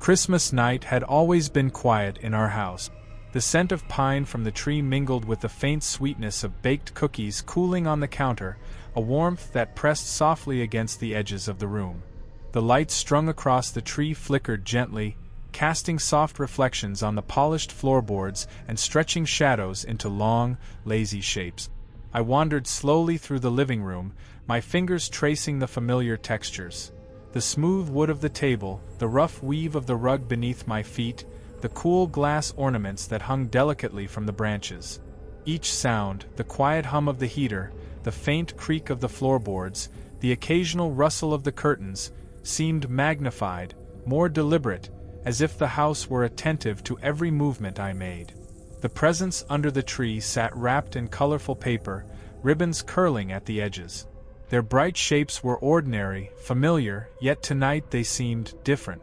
Christmas night had always been quiet in our house. The scent of pine from the tree mingled with the faint sweetness of baked cookies cooling on the counter, a warmth that pressed softly against the edges of the room. The lights strung across the tree flickered gently, casting soft reflections on the polished floorboards and stretching shadows into long, lazy shapes. I wandered slowly through the living room, my fingers tracing the familiar textures. The smooth wood of the table, the rough weave of the rug beneath my feet, the cool glass ornaments that hung delicately from the branches. Each sound, the quiet hum of the heater, the faint creak of the floorboards, the occasional rustle of the curtains, seemed magnified, more deliberate, as if the house were attentive to every movement I made. The presents under the tree sat wrapped in colorful paper, ribbons curling at the edges. Their bright shapes were ordinary, familiar, yet tonight they seemed different.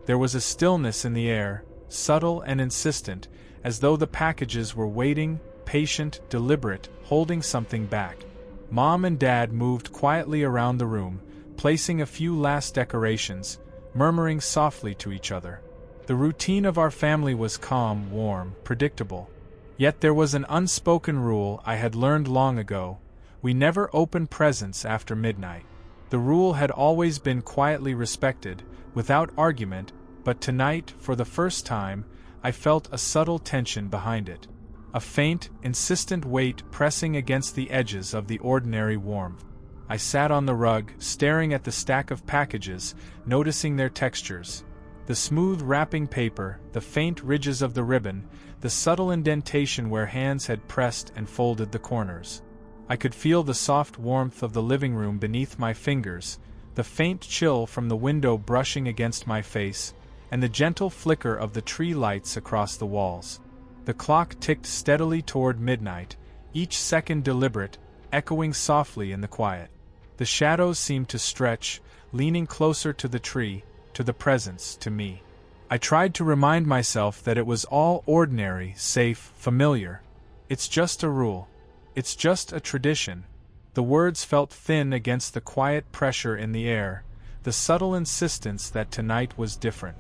There was a stillness in the air, subtle and insistent, as though the packages were waiting, patient, deliberate, holding something back. Mom and Dad moved quietly around the room, placing a few last decorations, murmuring softly to each other. The routine of our family was calm, warm, predictable. Yet there was an unspoken rule I had learned long ago: we never opened presents after midnight. The rule had always been quietly respected, without argument, but tonight, for the first time, I felt a subtle tension behind it. A faint, insistent weight pressing against the edges of the ordinary warmth. I sat on the rug, staring at the stack of packages, noticing their textures. The smooth wrapping paper, the faint ridges of the ribbon, the subtle indentation where hands had pressed and folded the corners. I could feel the soft warmth of the living room beneath my fingers, the faint chill from the window brushing against my face, and the gentle flicker of the tree lights across the walls. The clock ticked steadily toward midnight, each second deliberate, echoing softly in the quiet. The shadows seemed to stretch, leaning closer to the tree, to the presents, to me. I tried to remind myself that it was all ordinary, safe, familiar. It's just a rule. It's just a tradition. The words felt thin against the quiet pressure in the air, the subtle insistence that tonight was different.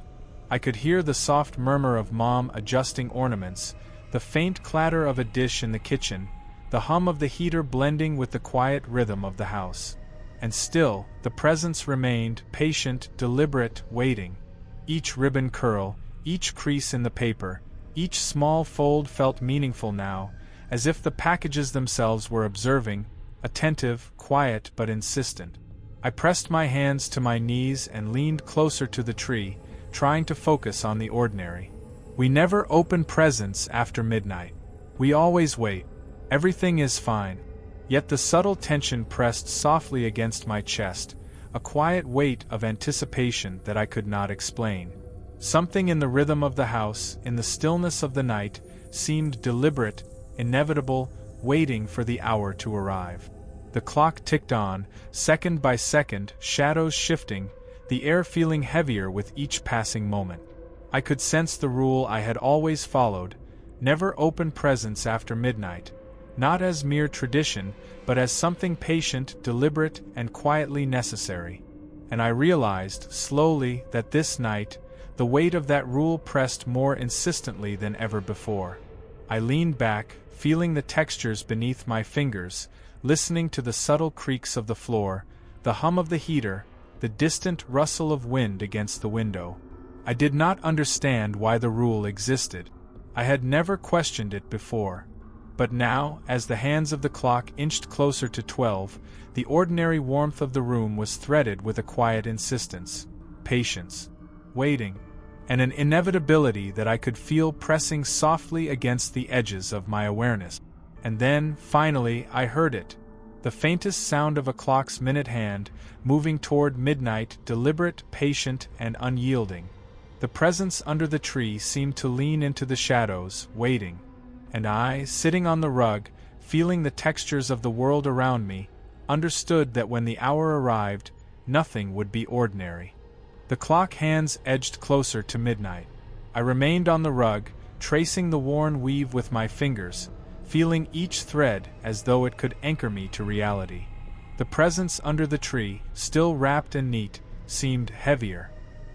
I could hear the soft murmur of Mom adjusting ornaments, the faint clatter of a dish in the kitchen, the hum of the heater blending with the quiet rhythm of the house. And still, the presence remained, patient, deliberate, waiting. Each ribbon curl, each crease in the paper, each small fold felt meaningful now, as if the packages themselves were observing, attentive, quiet but insistent. I pressed my hands to my knees and leaned closer to the tree, trying to focus on the ordinary. We never open presents after midnight. We always wait. Everything is fine. Yet the subtle tension pressed softly against my chest, a quiet weight of anticipation that I could not explain. Something in the rhythm of the house, in the stillness of the night, seemed deliberate, inevitable, waiting for the hour to arrive. The clock ticked on, second by second, shadows shifting, the air feeling heavier with each passing moment. I could sense the rule I had always followed: never open presents after midnight. Not as mere tradition, but as something patient, deliberate, and quietly necessary. And I realized, slowly, that this night, the weight of that rule pressed more insistently than ever before. I leaned back, feeling the textures beneath my fingers, listening to the subtle creaks of the floor, the hum of the heater, the distant rustle of wind against the window. I did not understand why the rule existed. I had never questioned it before. But now, as the hands of the clock inched closer to 12, the ordinary warmth of the room was threaded with a quiet insistence, patience, waiting, and an inevitability that I could feel pressing softly against the edges of my awareness. And then, finally, I heard it. The faintest sound of a clock's minute hand, moving toward midnight, deliberate, patient, and unyielding. The presence under the tree seemed to lean into the shadows, waiting. And I, sitting on the rug, feeling the textures of the world around me, understood that when the hour arrived, nothing would be ordinary. The clock hands edged closer to midnight. I remained on the rug, tracing the worn weave with my fingers, feeling each thread as though it could anchor me to reality. The presents under the tree, still wrapped and neat, seemed heavier.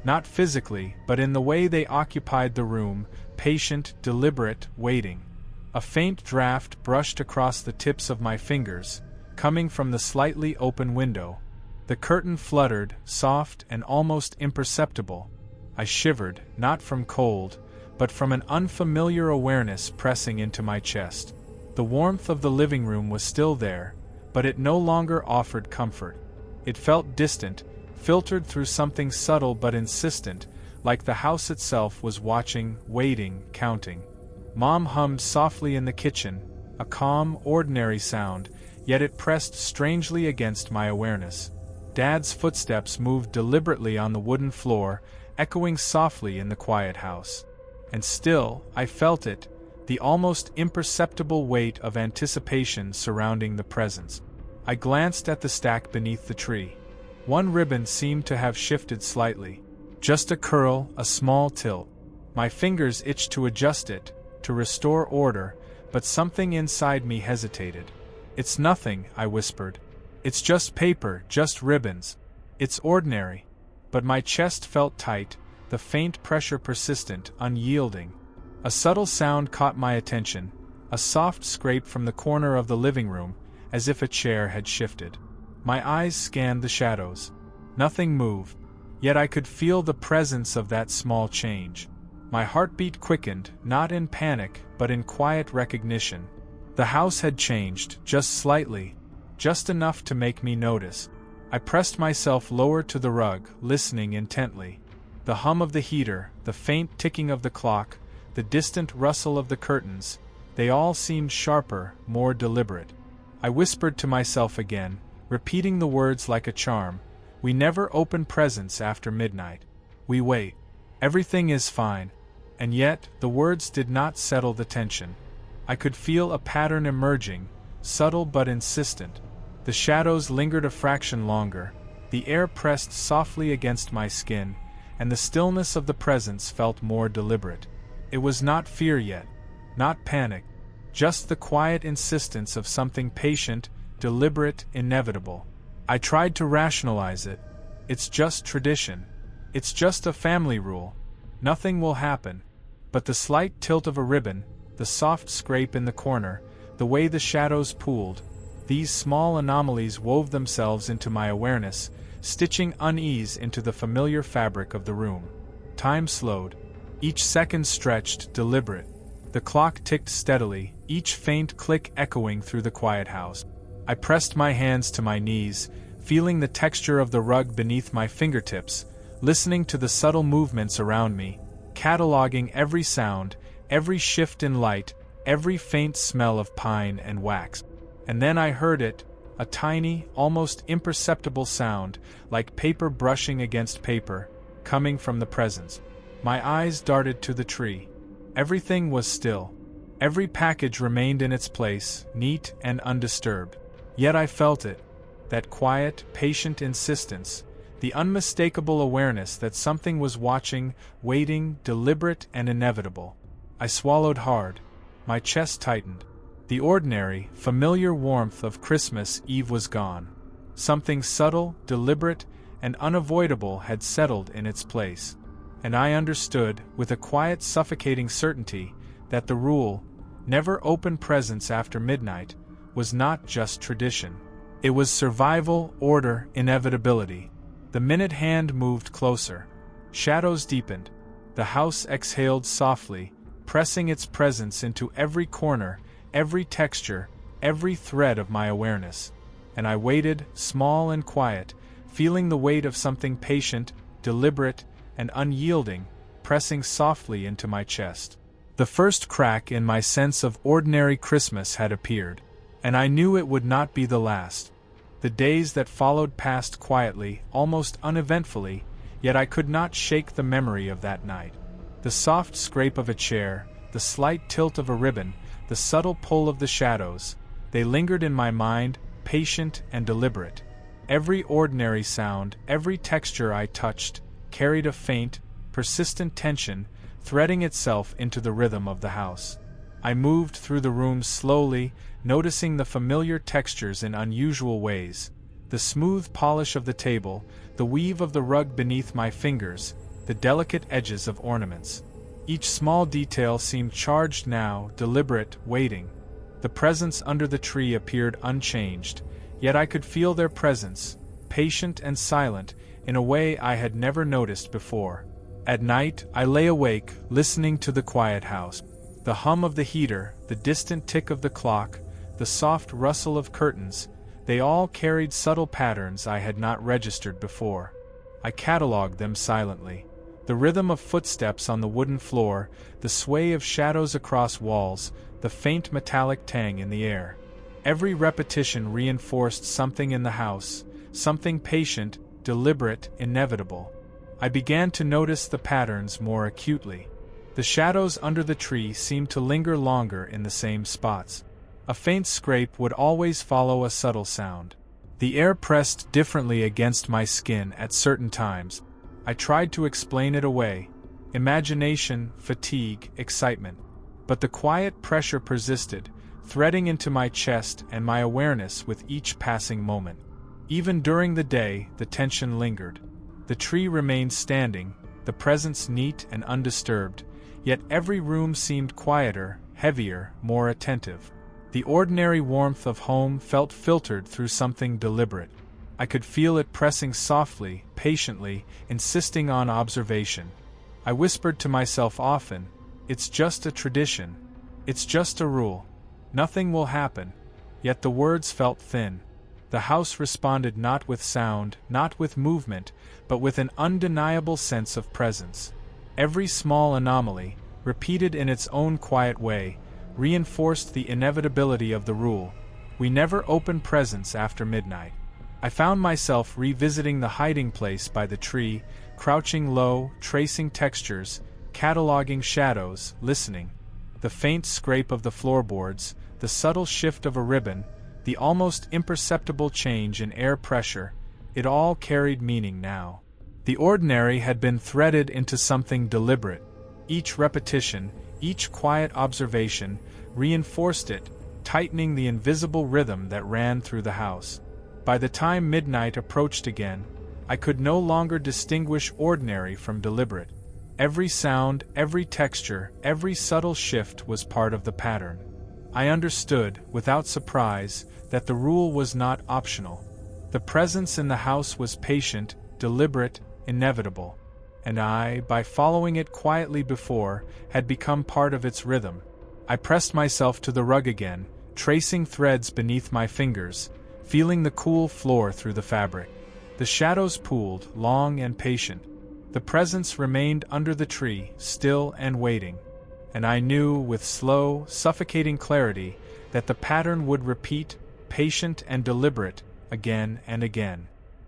Not physically, but in the way they occupied the room, patient, deliberate, waiting. A faint draft brushed across the tips of my fingers, coming from the slightly open window. The curtain fluttered, soft and almost imperceptible. I shivered, not from cold, but from an unfamiliar awareness pressing into my chest. The warmth of the living room was still there, but it no longer offered comfort. It felt distant, filtered through something subtle but insistent, like the house itself was watching, waiting, counting. Mom hummed softly in the kitchen, a calm, ordinary sound, yet it pressed strangely against my awareness. Dad's footsteps moved deliberately on the wooden floor, echoing softly in the quiet house. And still, I felt it, the almost imperceptible weight of anticipation surrounding the presence. I glanced at the stack beneath the tree. One ribbon seemed to have shifted slightly. Just a curl, a small tilt. My fingers itched to adjust it, to restore order, but something inside me hesitated. "It's nothing," I whispered. "It's just paper, just ribbons. It's ordinary." But my chest felt tight, the faint pressure persistent, unyielding. A subtle sound caught my attention, a soft scrape from the corner of the living room, as if a chair had shifted. My eyes scanned the shadows. Nothing moved, yet I could feel the presence of that small change. My heartbeat quickened, not in panic, but in quiet recognition. The house had changed, just slightly, just enough to make me notice. I pressed myself lower to the rug, listening intently. The hum of the heater, the faint ticking of the clock, the distant rustle of the curtains, they all seemed sharper, more deliberate. I whispered to myself again, repeating the words like a charm. "We never open presents after midnight. We wait. Everything is fine." And yet, the words did not settle the tension. I could feel a pattern emerging, subtle but insistent. The shadows lingered a fraction longer, the air pressed softly against my skin, and the stillness of the presence felt more deliberate. It was not fear yet, not panic, just the quiet insistence of something patient, deliberate, inevitable. I tried to rationalize it. It's just tradition. It's just a family rule. Nothing will happen. But the slight tilt of a ribbon, the soft scrape in the corner, the way the shadows pooled, these small anomalies wove themselves into my awareness, stitching unease into the familiar fabric of the room. Time slowed. Each second stretched, deliberate. The clock ticked steadily, each faint click echoing through the quiet house. I pressed my hands to my knees, feeling the texture of the rug beneath my fingertips, listening to the subtle movements around me, cataloging every sound, every shift in light, every faint smell of pine and wax. And then I heard it, a tiny, almost imperceptible sound, like paper brushing against paper, coming from the presence. My eyes darted to the tree. Everything was still. Every package remained in its place, neat and undisturbed. Yet I felt it, that quiet, patient insistence, the unmistakable awareness that something was watching, waiting, deliberate and inevitable. I swallowed hard. My chest tightened. The ordinary, familiar warmth of Christmas Eve was gone. Something subtle, deliberate, and unavoidable had settled in its place. And I understood, with a quiet, suffocating certainty, that the rule, never open presents after midnight, was not just tradition. It was survival, order, inevitability. The minute hand moved closer. Shadows deepened. The house exhaled softly, pressing its presence into every corner, every texture, every thread of my awareness. And I waited, small and quiet, feeling the weight of something patient, deliberate, and unyielding, pressing softly into my chest. The first crack in my sense of ordinary Christmas had appeared, and I knew it would not be the last. The days that followed passed quietly, almost uneventfully, yet I could not shake the memory of that night. The soft scrape of a chair, the slight tilt of a ribbon, the subtle pull of the shadows, they lingered in my mind, patient and deliberate. Every ordinary sound, every texture I touched, carried a faint, persistent tension, threading itself into the rhythm of the house. I moved through the room slowly, noticing the familiar textures in unusual ways, the smooth polish of the table, the weave of the rug beneath my fingers, the delicate edges of ornaments. Each small detail seemed charged now, deliberate, waiting. The presents under the tree appeared unchanged, yet I could feel their presence, patient and silent, in a way I had never noticed before. At night, I lay awake, listening to the quiet house. The hum of the heater, the distant tick of the clock, the soft rustle of curtains, they all carried subtle patterns I had not registered before. I catalogued them silently. The rhythm of footsteps on the wooden floor, the sway of shadows across walls, the faint metallic tang in the air. Every repetition reinforced something in the house, something patient, deliberate, inevitable. I began to notice the patterns more acutely. The shadows under the tree seemed to linger longer in the same spots. A faint scrape would always follow a subtle sound. The air pressed differently against my skin at certain times. I tried to explain it away. Imagination, fatigue, excitement. But the quiet pressure persisted, threading into my chest and my awareness with each passing moment. Even during the day, the tension lingered. The tree remained standing, the presence neat and undisturbed, yet every room seemed quieter, heavier, more attentive. The ordinary warmth of home felt filtered through something deliberate. I could feel it pressing softly, patiently, insisting on observation. I whispered to myself often, "It's just a tradition. It's just a rule. Nothing will happen." Yet the words felt thin. The house responded not with sound, not with movement, but with an undeniable sense of presence. Every small anomaly, repeated in its own quiet way, reinforced the inevitability of the rule. We never open presents after midnight. I found myself revisiting the hiding place by the tree, crouching low, tracing textures, cataloging shadows, listening. The faint scrape of the floorboards, the subtle shift of a ribbon, the almost imperceptible change in air pressure, it all carried meaning now. The ordinary had been threaded into something deliberate. Each repetition, each quiet observation, reinforced it, tightening the invisible rhythm that ran through the house. By the time midnight approached again, I could no longer distinguish ordinary from deliberate. Every sound, every texture, every subtle shift was part of the pattern. I understood, without surprise, that the rule was not optional. The presence in the house was patient, deliberate, inevitable. And I, by following it quietly before, had become part of its rhythm. I pressed myself to the rug again, tracing threads beneath my fingers, feeling the cool floor through the fabric. The shadows pooled, long and patient. The presence remained under the tree, still and waiting. And I knew, with slow, suffocating clarity, that the pattern would repeat, patient and deliberate, again and again.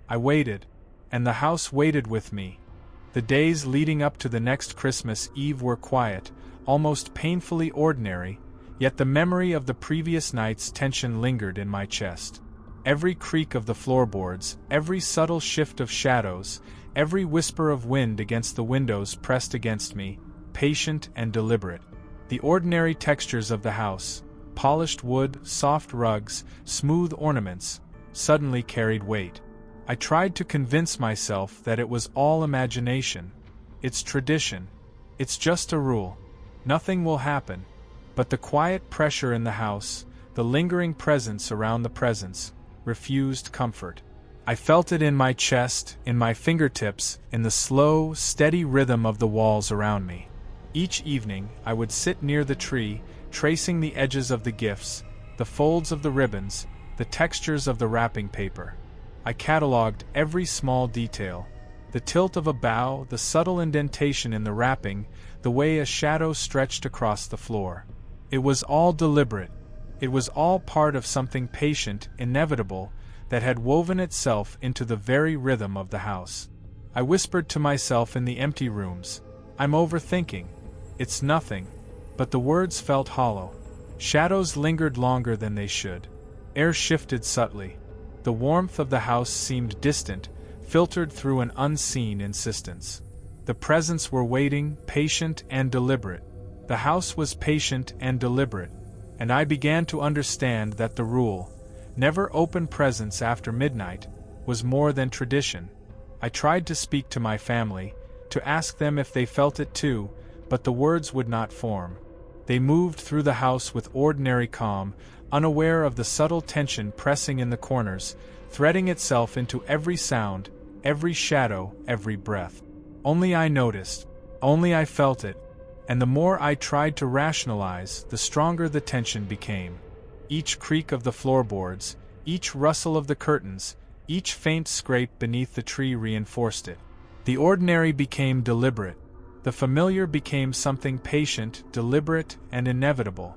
I waited, and the house waited with me. The days leading up to the next Christmas Eve were quiet, almost painfully ordinary, yet the memory of the previous night's tension lingered in my chest. Every creak of the floorboards, every subtle shift of shadows, every whisper of wind against the windows pressed against me, patient and deliberate. The ordinary textures of the house, polished wood, soft rugs, smooth ornaments, suddenly carried weight. I tried to convince myself that it was all imagination. It's tradition. It's just a rule. Nothing will happen. But the quiet pressure in the house, the lingering presence around the presence, refused comfort. I felt it in my chest, in my fingertips, in the slow, steady rhythm of the walls around me. Each evening, I would sit near the tree, tracing the edges of the gifts, the folds of the ribbons, the textures of the wrapping paper. I catalogued every small detail, the tilt of a bough, the subtle indentation in the wrapping, the way a shadow stretched across the floor. It was all deliberate. It was all part of something patient, inevitable, that had woven itself into the very rhythm of the house. I whispered to myself in the empty rooms, "I'm overthinking. It's nothing." But the words felt hollow. Shadows lingered longer than they should. Air shifted subtly. The warmth of the house seemed distant, filtered through an unseen insistence. The presents were waiting, patient and deliberate. The house was patient and deliberate, and I began to understand that the rule, never open presents after midnight, was more than tradition. I tried to speak to my family, to ask them if they felt it too, but the words would not form. They moved through the house with ordinary calm, unaware of the subtle tension pressing in the corners, threading itself into every sound, every shadow, every breath. Only I noticed, only I felt it, and the more I tried to rationalize, the stronger the tension became. Each creak of the floorboards, each rustle of the curtains, each faint scrape beneath the tree reinforced it. The ordinary became deliberate. The familiar became something patient, deliberate, and inevitable.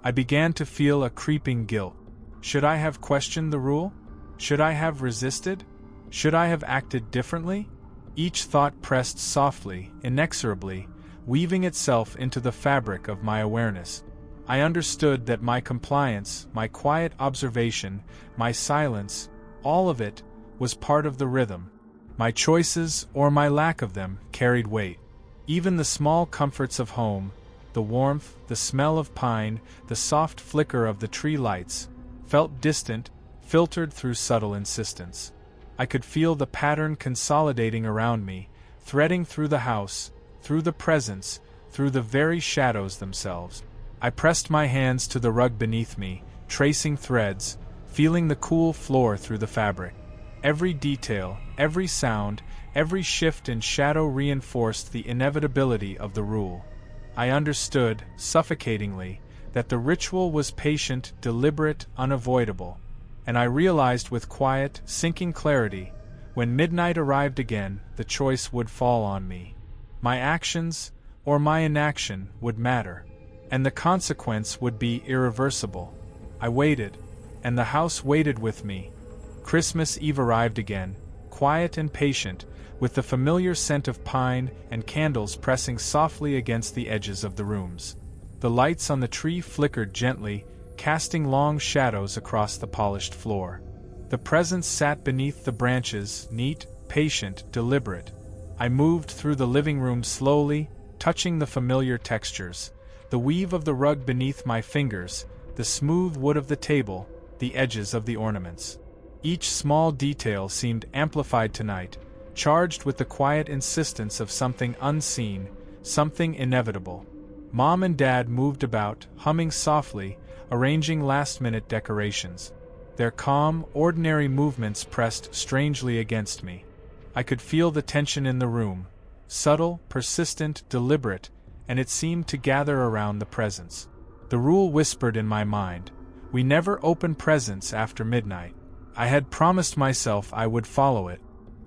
I began to feel a creeping guilt. Should I have questioned the rule? Should I have resisted? Should I have acted differently? Each thought pressed softly, inexorably, weaving itself into the fabric of my awareness. I understood that my compliance, my quiet observation, my silence, all of it, was part of the rhythm. My choices, or my lack of them, carried weight. Even the small comforts of home, the warmth, the smell of pine, the soft flicker of the tree lights, felt distant, filtered through subtle insistence. I could feel the pattern consolidating around me, threading through the house, through the presence, through the very shadows themselves. I pressed my hands to the rug beneath me, tracing threads, feeling the cool floor through the fabric. Every detail, every sound, every shift in shadow reinforced the inevitability of the rule. I understood, suffocatingly, that the ritual was patient, deliberate, unavoidable, and I realized with quiet, sinking clarity, when midnight arrived again, the choice would fall on me. My actions, or my inaction, would matter, and the consequence would be irreversible. I waited, and the house waited with me. Christmas Eve arrived again, quiet and patient, with the familiar scent of pine and candles pressing softly against the edges of the rooms. The lights on the tree flickered gently, casting long shadows across the polished floor. The presence sat beneath the branches, neat, patient, deliberate. I moved through the living room slowly, touching the familiar textures, the weave of the rug beneath my fingers, the smooth wood of the table, the edges of the ornaments. Each small detail seemed amplified tonight, charged with the quiet insistence of something unseen, something inevitable. Mom and Dad moved about, humming softly, arranging last-minute decorations. Their calm, ordinary movements pressed strangely against me. I could feel the tension in the room, subtle, persistent, deliberate, and it seemed to gather around the presents. The rule whispered in my mind, "We never open presents after midnight." I had promised myself I would follow it.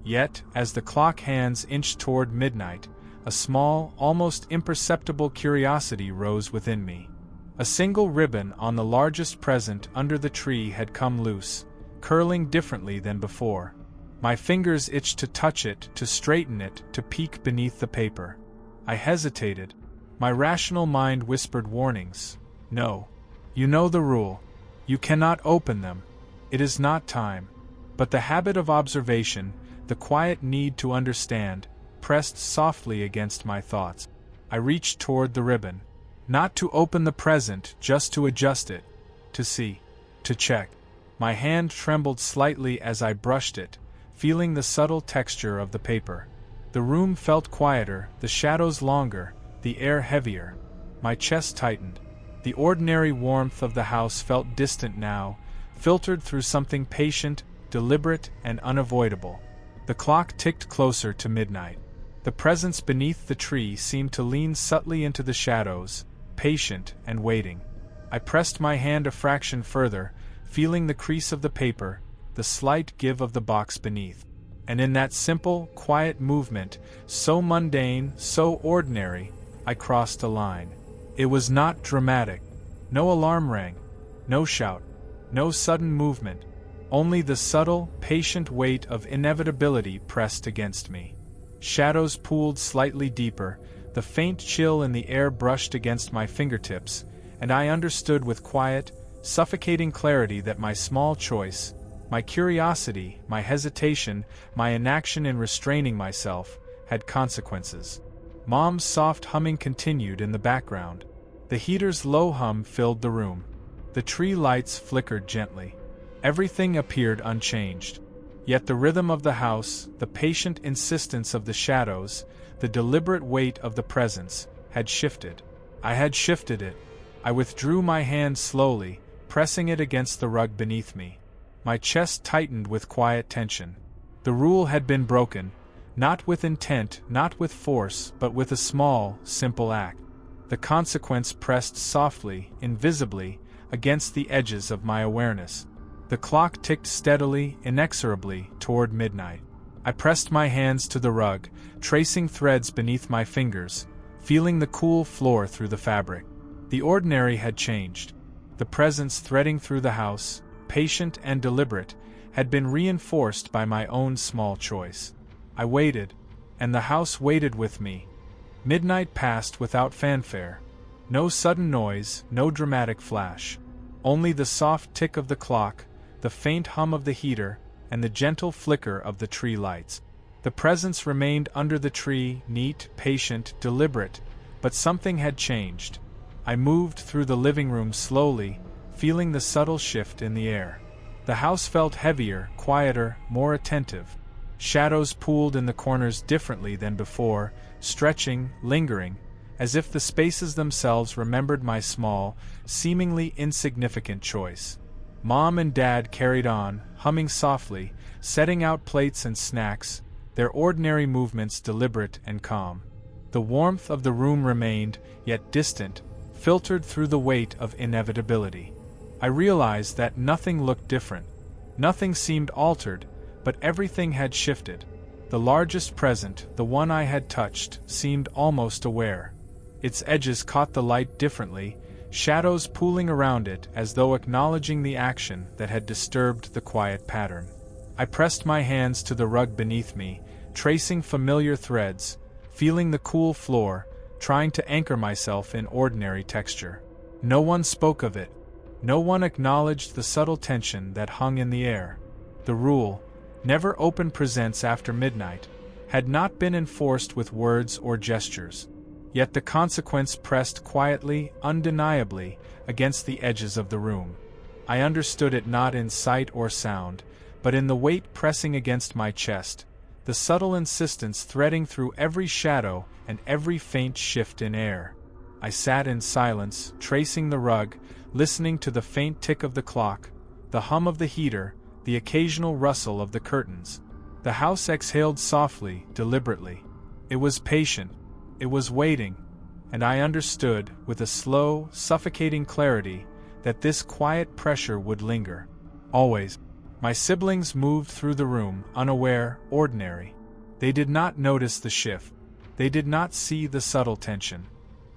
Yet, as the clock hands inched toward midnight, a small, almost imperceptible curiosity rose within me. A single ribbon on the largest present under the tree had come loose, curling differently than before. My fingers itched to touch it, to straighten it, to peek beneath the paper. I hesitated. My rational mind whispered warnings. No. You know the rule. You cannot open them. It is not time. But the habit of observation, the quiet need to understand, pressed softly against my thoughts. I reached toward the ribbon. Not to open the present, just to adjust it. To see. To check. My hand trembled slightly as I brushed it, feeling the subtle texture of the paper. The room felt quieter, the shadows longer, the air heavier. My chest tightened. The ordinary warmth of the house felt distant now, filtered through something patient, deliberate, and unavoidable. The clock ticked closer to midnight. The presence beneath the tree seemed to lean subtly into the shadows, patient and waiting. I pressed my hand a fraction further, feeling the crease of the paper, the slight give of the box beneath. And in that simple, quiet movement, so mundane, so ordinary, I crossed a line. It was not dramatic. No alarm rang. No shout. No sudden movement. Only the subtle, patient weight of inevitability pressed against me. Shadows pooled slightly deeper, the faint chill in the air brushed against my fingertips, and I understood with quiet, suffocating clarity that my small choice, my curiosity, my hesitation, my inaction in restraining myself, had consequences. Mom's soft humming continued in the background. The heater's low hum filled the room. The tree lights flickered gently. Everything appeared unchanged. Yet the rhythm of the house, the patient insistence of the shadows, the deliberate weight of the presence, had shifted. I had shifted it. I withdrew my hand slowly, pressing it against the rug beneath me. My chest tightened with quiet tension. The rule had been broken, not with intent, not with force, but with a small, simple act. The consequence pressed softly, invisibly, against the edges of my awareness. The clock ticked steadily, inexorably, toward midnight. I pressed my hands to the rug, tracing threads beneath my fingers, feeling the cool floor through the fabric. The ordinary had changed. The presence threading through the house, patient and deliberate, had been reinforced by my own small choice. I waited, and the house waited with me. Midnight passed without fanfare. No sudden noise, no dramatic flash. Only the soft tick of the clock, the faint hum of the heater, and the gentle flicker of the tree lights. The presence remained under the tree, neat, patient, deliberate, but something had changed. I moved through the living room slowly, feeling the subtle shift in the air. The house felt heavier, quieter, more attentive. Shadows pooled in the corners differently than before, stretching, lingering, as if the spaces themselves remembered my small, seemingly insignificant choice. Mom and Dad carried on, humming softly, setting out plates and snacks, their ordinary movements deliberate and calm. The warmth of the room remained, yet distant, filtered through the weight of inevitability. I realized that nothing looked different. Nothing seemed altered, but everything had shifted. The largest present, the one I had touched, seemed almost aware. Its edges caught the light differently, shadows pooling around it as though acknowledging the action that had disturbed the quiet pattern. I pressed my hands to the rug beneath me, tracing familiar threads, feeling the cool floor, trying to anchor myself in ordinary texture. No one spoke of it. No one acknowledged the subtle tension that hung in the air. The rule, never open presents after midnight, had not been enforced with words or gestures. Yet the consequence pressed quietly, undeniably, against the edges of the room. I understood it not in sight or sound, but in the weight pressing against my chest, the subtle insistence threading through every shadow and every faint shift in air. I sat in silence, tracing the rug, listening to the faint tick of the clock, the hum of the heater, the occasional rustle of the curtains. The house exhaled softly, deliberately. It was patient. It was waiting, and I understood, with a slow, suffocating clarity, that this quiet pressure would linger. Always. My siblings moved through the room, unaware, ordinary. They did not notice the shift. They did not see the subtle tension.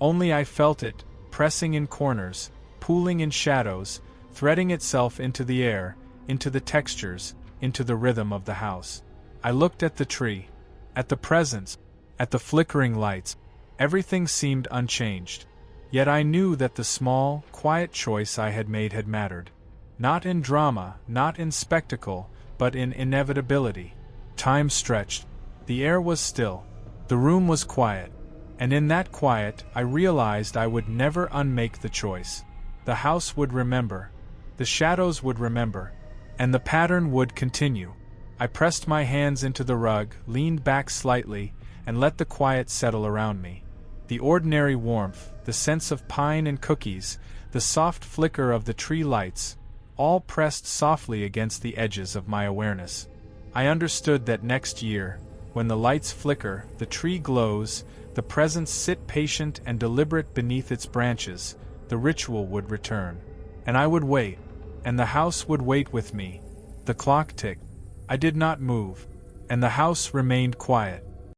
Only I felt it, pressing in corners, pooling in shadows, threading itself into the air, into the textures, into the rhythm of the house. I looked at the tree, at the presence, at the flickering lights. Everything seemed unchanged. Yet I knew that the small, quiet choice I had made had mattered. Not in drama, not in spectacle, but in inevitability. Time stretched. The air was still. The room was quiet. And in that quiet, I realized I would never unmake the choice. The house would remember. The shadows would remember. And the pattern would continue. I pressed my hands into the rug, leaned back slightly, and let the quiet settle around me. The ordinary warmth, the sense of pine and cookies, the soft flicker of the tree lights, all pressed softly against the edges of my awareness. I understood that next year, when the lights flicker, the tree glows, the presence sit patient and deliberate beneath its branches, the ritual would return. And I would wait, and the house would wait with me. The clock ticked. I did not move, and the house remained quiet.